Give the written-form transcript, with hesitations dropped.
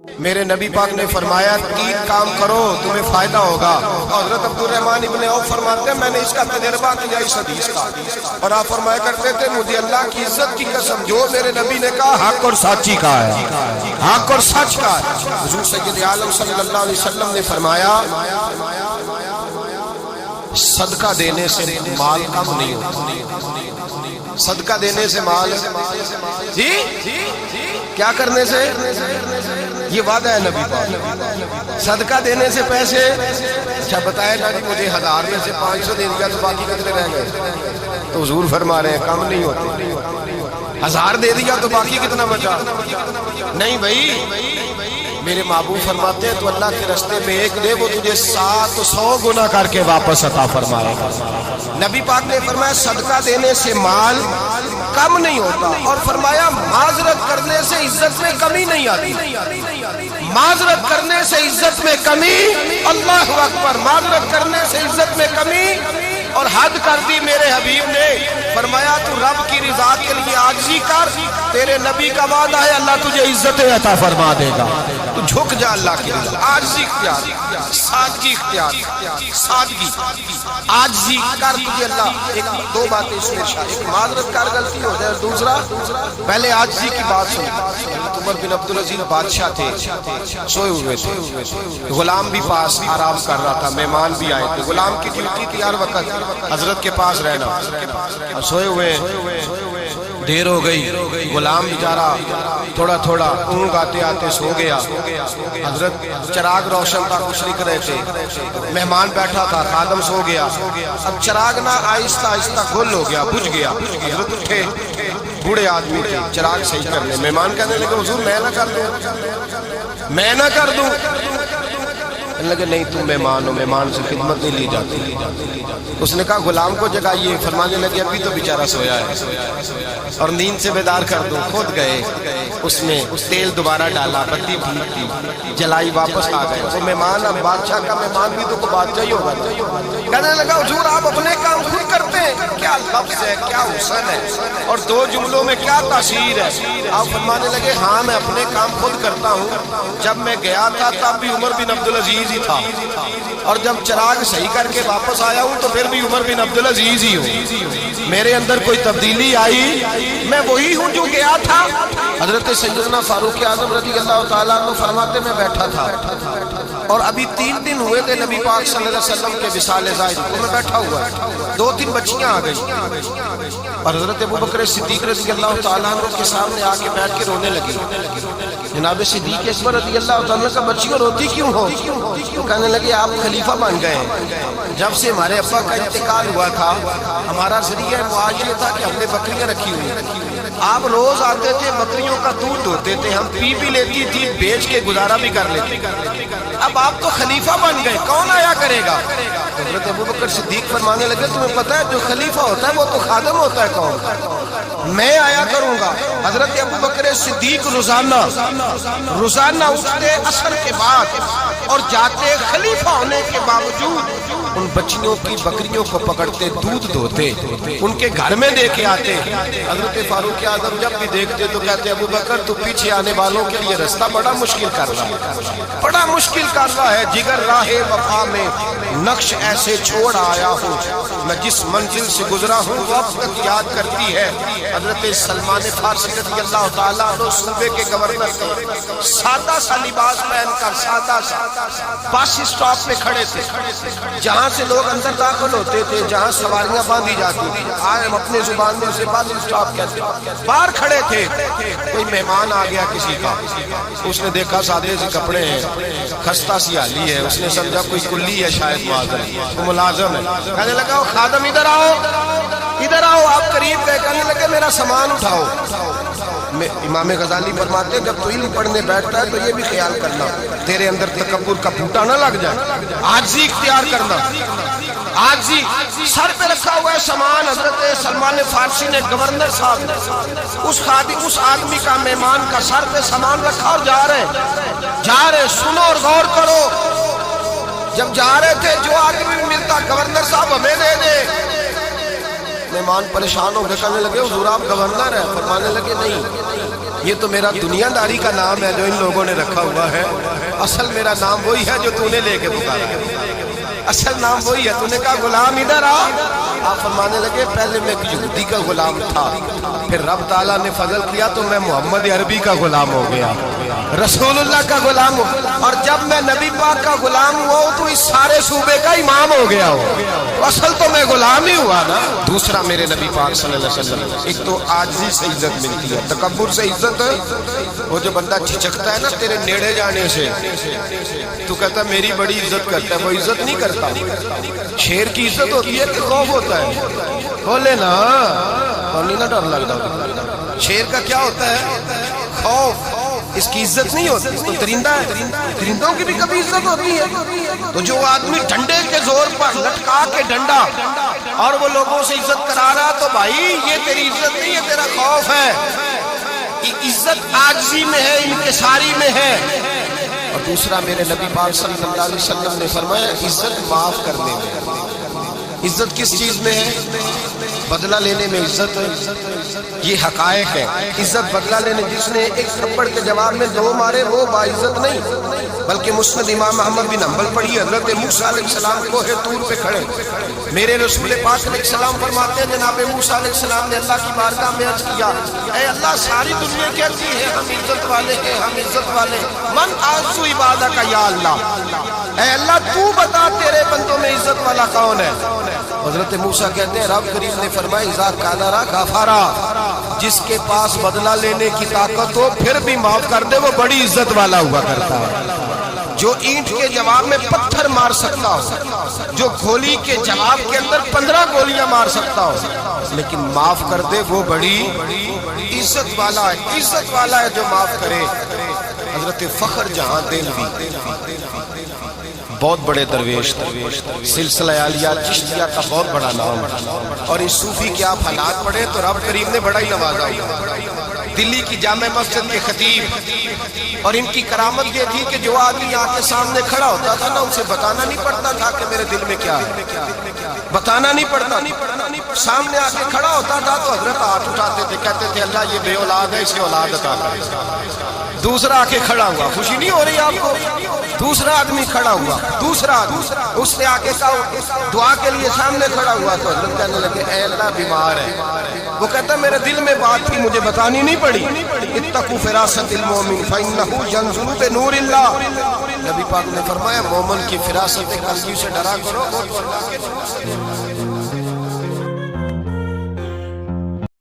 میرے نبی پاک نے فرمایا 3 کام کرو تمہیں فائدہ ہوگا. حضرت عبدالرحمن ابن عوف فرماتے ہیں میں نے اس کا تجربہ کیا اس حدیث کا, اور آپ فرمایا کرتے تھے مجھے اللہ کی عزت کی قسم جو میرے نبی نے کہا حق اور سچی کا ہے, حق اور سچ کا ہے. حضور سید عالم صلی اللہ علیہ وسلم نے فرمایا صدقہ دینے سے مال کم نہیں ہوتا. صدقہ دینے سے مال جی کیا کرنے سے, یہ وعدہ ہے نبی پاک. صدقہ دینے سے پیسے اچھا بتائے نا جی مجھے 1000 میں سے 500 دے دیا تو باقی کتنے رہ گئے, تو حضور فرما رہے ہیں کم نہیں ہوتے. 1000 دے دیا تو باقی کتنا بچا نہیں بھائی. میرے محبوب فرماتے ہیں تو اللہ کے رستے میں ایک دے وہ تجھے 700 گنا کر کے واپس عطا فرمائے گا. نبی پاک نے فرمایا صدقہ دینے سے مال کم نہیں ہوتا, اور فرمایا معذرت کرنے سے عزت میں کمی نہیں آتی. معذرت کرنے سے عزت میں کمی, اللہ اکبر, معذرت کرنے سے عزت میں کمی. اور حد کر دی میرے حبیب نے فرمایا تو رب کی رضا کے لیے عاجزی کر, تیرے نبی کا وعدہ ہے اللہ تجھے عزت عطا فرما دے گا. تو جھک جا اللہ کی رضا, عاجزی اختیار, سادگی اختیار, سادگی عاجزی کر تجھے اللہ. ایک 2 باتیں اس میں شامل, ایک معذرت کر غلطی ہو جائے, دوسرا پہلے عاجزی کی بات سن. عمر بن عبدالعزیز بادشاہ تھے, سوئے ہوئے تھے, غلام بھی پاس آرام کر رہا تھا, مہمان بھی آئے تھے. غلام کی ڈیوٹی تھی ہر وقت حضرت کے پاس رہنا, اور سوئے ہوئے دیر ہو گئی. غلام بیچارہ تھوڑا تھوڑا اونگ آتے آتے سو گیا. حضرت چراغ روشن تھا, کچھ لکھ رہے تھے. مہمان بیٹھا تھا, خادم سو گیا. اب چراغ نہ آہستہ آہستہ گل ہو گیا, بجھ گیا. حضرت اٹھے, بوڑھے آدمی تھے, چراغ صحیح کرنے. مہمان کہنے لگے حضور میں نہ کر دوں, میں نہ کر دوں. کہنے لگے نہیں تم مہمان ہو, مہمان سے خدمت نہیں لی جاتی. اس نے کہا غلام کو جگائیے. فرمانے لگے ابھی تو بیچارہ سویا ہے اور نیند سے بیدار کر دوں. خود گئے, اس میں تیل دوبارہ ڈالا, بتی بھونتی جلائی, واپس آ گئے. وہ مہمان, اب بادشاہ کا مہمان بھی تو بادشاہ ہی ہوگا. کہنے لگا حضور آپ اپنے کام خود کرتے ہیں, کیا لفظ ہے, کیا حسن ہے, اور 2 جملوں میں کیا تاثیر ہے. آپ فرمانے لگے ہاں میں اپنے کام خود کرتا ہوں. جب میں گیا تھا تب بھی عمر بن عبدالعزیز ہی تھا, اور جب چراغ صحیح کر کے واپس آیا ہوں تو پھر بھی عمر بن عبدالعزیز ہی ہوں. میرے اندر کوئی تبدیلی آئی, میں وہی ہوں جو گیا تھا. حضرت سیدنا فاروق اعظم رضی اللہ تعالیٰ عنہ فرماتے میں بیٹھا تھا, اور ابھی 3 دن ہوئے تھے نبی پاک صلی اللہ علیہ وسلم کے وصال زائد کو. میں بیٹھا ہوا, 2-3 بچیاں آ گئی, اور حضرت ابوبکر صدیق رضی اللہ تعالیٰ عنہ کے سامنے آ کے بیٹھ کے رونے لگی. جناب صدیق اکبر رضی اللہ تعالیٰ کا بچیوں روتی کیوں ہو؟ تو کہنے لگے آپ خلیفہ بن گئے ہیں. جب سے ہمارے ابا کا انتقال ہوا تھا ہمارا ذریعہ معاش یہ تھا کہ ہم نے بکریاں رکھی ہوئی. آپ روز آتے تھے, بکریوں کا دودھ دھوتے تھے, ہم پی بھی لیتی تھی, بیچ کے گزارا بھی کر لیتے. اب آپ تو خلیفہ بن گئے, کون آیا کرے گا؟ حضرت ابوبکر صدیق فرمانے لگے تمہیں پتہ ہے جو خلیفہ ہوتا ہے وہ تو خادم ہوتا ہے, کون میں آیا کروں گا. حضرت ابوبکر صدیق روزانہ اٹھتے عصر کے بعد اور جاتے خلیفہ ہونے کے باوجود ان بچیوں کی بکریوں کو پکڑتے, دودھ دھوتے, ان کے گھر میں دے کے آتے. حضرت فاروق اعظم جب بھی دیکھتے تو کہتے ابو بکر تو پیچھے آنے والوں کے لیے رستہ بڑا مشکل کر رہا ہے, بڑا مشکل کر رہا ہے. جگر راہ وفا میں نقش ایسے چھوڑ آیا ہوں, میں جس منزل سے گزرا ہوں وہ اب تک یاد کرتی ہے. حضرت سلمان فارسی رضی اللہ تعالیٰ عنہ صوبے کے گورنر تھے, سادہ سا لباس پہن کر سادہ سا بس اسٹاپ پہ کھڑے تھے. جہاں سے لوگ اندر داخل ہوتے تھے, جہاں سواریاں باندھی جاتی تھی, ہم اپنے زبان میں اسے بس اسٹاپ کہتے. باہر کھڑے تھے, کوئی مہمان آ گیا کسی کا, اس نے دیکھا سادے سے کپڑے ہیں, خستہ سی حالی ہے, اس نے سمجھا کوئی کلی ہے شاید معذر, وہ ملازم ہے. کہنے لگا خادم ادھر آؤ, ادھر آؤ. آپ قریب گئے, کہنے لگے میرا سامان اٹھاؤ. امام غزالی فرماتے جب تو علم پڑھنے بیٹھتا ہے تو یہ بھی خیال کرنا تیرے اندر تکبر کا پھوٹا نہ لگ جائے. عاجزی اختیار کرنا, عاجزی. سر پہ رکھا ہوا ہے سامان. حضرت سلمان فارسی نے گورنر صاحب نے اس آدمی کا, مہمان کا سر پہ سامان رکھا اور جا رہے. سنو اور غور کرو, جب جا رہے تھے جو آدمی ملتا گورنر صاحب ہمیں دے دے. مہمان پریشان ہو گئے, کہنے لگے حضور آپ گورنر ہیں؟ فرمانے لگے نہیں, یہ تو میرا دنیا داری کا نام ہے جو ان لوگوں نے رکھا ہوا ہے، اصل میرا نام وہی ہے جو تو نے لے کے پکارا ہے، اصل نام وہی ہے۔ تو نے کہا غلام ادھر آ، آپ فرمانے لگے پہلے میں ایک یہودی کا غلام تھا، پھر رب تعالیٰ نے فضل کیا تو میں محمد عربی کا غلام ہو گیا، رسول اللہ کا غلام ہوں، اور جب میں نبی پاک کا غلام ہوا ہوں تو اس سارے صوبے کا امام ہو گیا ہوں، اصل تو میں غلام ہی ہوا نا۔ دوسرا میرے نبی پاک صلی اللہ علیہ وسلم، ایک تو عاجزی سے عزت ملتی ہے، تکبر سے عزت، وہ جو بندہ جھجکتا ہے نا تیرے نیڑے جانے سے، تو کہتا ہے میری بڑی عزت کرتا ہے، وہ عزت نہیں کرتا۔ شیر کی عزت ہوتی ہے کہ خوف ہوتا ہے؟ بولے نا، اور نہیں نا ڈر لگتا۔ شیر کا کیا ہوتا ہے؟ خوف، اس کی عزت نہیں ہوتی، اس کو درندہ ہے، درندوں کی بھی کبھی عزت ہوتی ہے۔ تو جو آدمی ڈنڈے کے زور پر لٹکا کے ڈنڈا اور وہ لوگوں سے عزت کرا رہا، تو بھائی یہ تیری عزت نہیں ہے، تیرا خوف ہے۔ عزت عاجزی میں ہے، انکساری میں ہے۔ اور دوسرا میرے نبی پاک صلی اللہ علیہ وسلم نے فرمایا عزت معاف کرنے میں۔ عزت کس چیز میں ہے؟ بدلہ لینے میں عزت ہے، یہ حقائق ہے۔ عزت بدلہ لینے، جس نے ایک تھپڑ کے جواب میں دو مارے وہ باعزت نہیں، بلکہ مسند امام احمد بن حنبل پڑھی، حضرت موسیٰ علیہ السلام کوہ طور پہ کھڑے، میرے رسول پاک علیہ السلام فرماتے ہیں جناب موسیٰ علیہ السلام نے اللہ کی بارگاہ میں عرض کیا، اے اللہ ساری دنیا کہتی ہے ہم عزت والے ہیں، ہم عزت والے، من اعز عبادک یا اللہ، اے اللہ تو بتا تیرے بندوں میں عزت والا کون ہے؟ حضرت موسیٰ کہتے ہیں رب کریم نے فرمایا اذا قادر غفارا، جس کے پاس بدلہ لینے کی طاقت ہو پھر بھی معاف کر دے وہ بڑی عزت والا ہوا کرتا ہے۔ جو اینٹ کے جواب میں پتھر مار سکتا ہو، جو گولی کے جواب کے اندر 15 گولیاں مار سکتا ہو، لیکن معاف کر دے وہ بڑی عزت والا ہے، عزت والا ہے جو معاف کرے۔ حضرت فخر جہاں دہلوی بہت بڑے درویش تھے، سلسلہ عالیہ چشتیہ کا بہت بڑا نام، اور اس صوفی کے آپ حالات پڑھیں تو رب کریم نے بڑا ہی نوازا۔ دلی کی جامع مسجد کے خطیب، اور ان کی کرامت یہ تھی کہ جو آدمی آ کے سامنے کھڑا ہوتا تھا نا اسے بتانا نہیں پڑتا تھا کہ میرے دل میں کیا ہے، بتانا نہیں پڑتا، سامنے آ کے کھڑا ہوتا تھا تو حضرت ہاتھ اٹھاتے تھے، کہتے تھے اللہ یہ بے اولاد ہے اسے اولاد عطا کر۔ دوسرا آ کے کھڑا ہوا، خوشی نہیں ہو رہی آپ کو؟ دوسرا آدمی کھڑا ہوا، دوسرا آدمی، اس نے آ کے کہا دعا کے لیے سامنے کھڑا ہوا تو حضرت کہنے لگے اے اللہ بیمار ہے، وہ کہتا ہے میرے دل میں بات تھی مجھے بتانی نہیں پڑی، اتقوا فراست المومن فإنه ينظر بنور اللہ، نبی پاک نے فرمایا مومن کی فراست قلبی سے ڈرا کرو، وہ تو اللہ کے نور سے